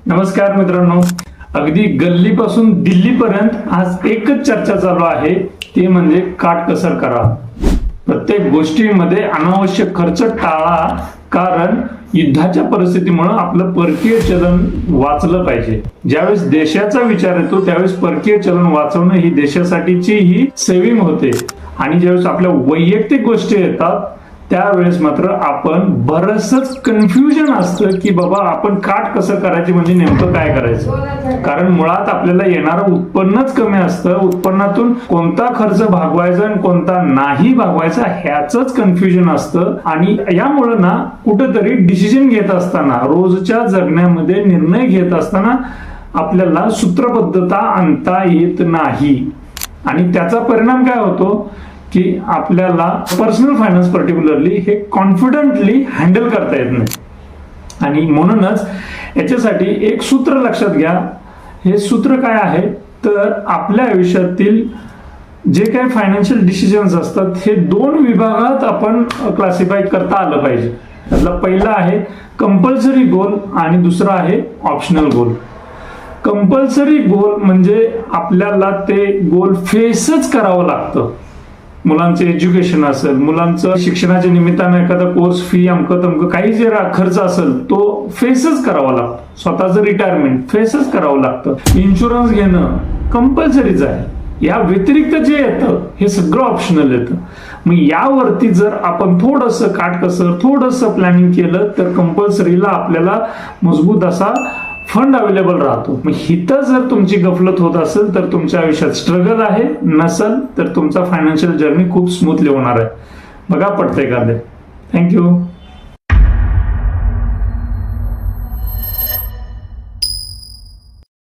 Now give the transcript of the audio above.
नमस्कार मित्रांनो, अगदी गल्लीपासून दिल्लीपर्यंत आज एकच चर्चा चालू आहे, ते म्हणजे काटकसर करा. प्रत्येक गोष्टीमध्ये अनावश्यक खर्च टाळा, कारण युद्धाच्या परिस्थितीमुळे आपलं परकीय चलन वाचलं पाहिजे. ज्यावेळेस देशाचा विचार येतो त्यावेळेस परकीय चलन वाचवणं ही देशासाठीची ही सेव्हिंग होते. आणि ज्यावेळेस आपल्या वैयक्तिक गोष्टी येतात त्यावेळेस मात्र आपण बरंचसं कन्फ्युजन असतं की बाबा आपण काट कसं करायची, म्हणजे नेमकं काय करायचं. कारण मुळात आपल्याला येणारं उत्पन्नच कमी असतं. उत्पन्नातून कोणता खर्च भागवायचा आणि कोणता नाही भागवायचा ह्याचंच कन्फ्युजन असतं. आणि यामुळे ना कुठेतरी डिसिजन घेत असताना, रोजच्या जगण्यामध्ये निर्णय घेत असताना आपल्याला सूत्रबद्धता आणता येत नाही. आणि त्याचा परिणाम काय होतो की आपल्याला पर्सनल फायनान्स पर्टिक्युलरली हे कॉन्फिडंटली हँडल करता येत नाही. आणि म्हणूनच याच्यासाठी एक सूत्र लक्षात घ्या. हे सूत्र काय आहे तर आपल्या आयुष्यातील जे काही फायनान्शियल डिसिजन्स असतात हे दोन विभागात आपण क्लासिफाय करता आलं पाहिजे. त्यातला पहिला आहे कंपल्सरी गोल आणि दुसरा आहे ऑप्शनल गोल. कंपल्सरी गोल म्हणजे आपल्याला ते गोल फेसच करावं लागतं. मुलांचं एज्युकेशन असेल, मुलांचं शिक्षणाच्या निमित्तानं एखादा कोर्स फी अमकं तमकं काही जे खर्च असेल तो फेसच करावा लागतो. स्वतःचं रिटायरमेंट फेसच करावं लागतं. इन्शुरन्स घेणं कंपल्सरीच आहे. या व्यतिरिक्त जे येतं हे सगळं ऑप्शनल येतं. मग यावरती जर आपण थोडंसं काटकसर, थोडंसं प्लॅनिंग केलं तर कंपल्सरीला आपल्याला मजबूत असा फंड अवेलेबल राहतो. मग हिथं जर तुमची गफलत होत असेल तर तुमच्या आयुष्यात स्ट्रगल आहे, नसेल तर तुमचा फायनान्शियल जर्नी खूप स्मूथली होणार आहे. बघा पडतंय का ते. थँक्यू.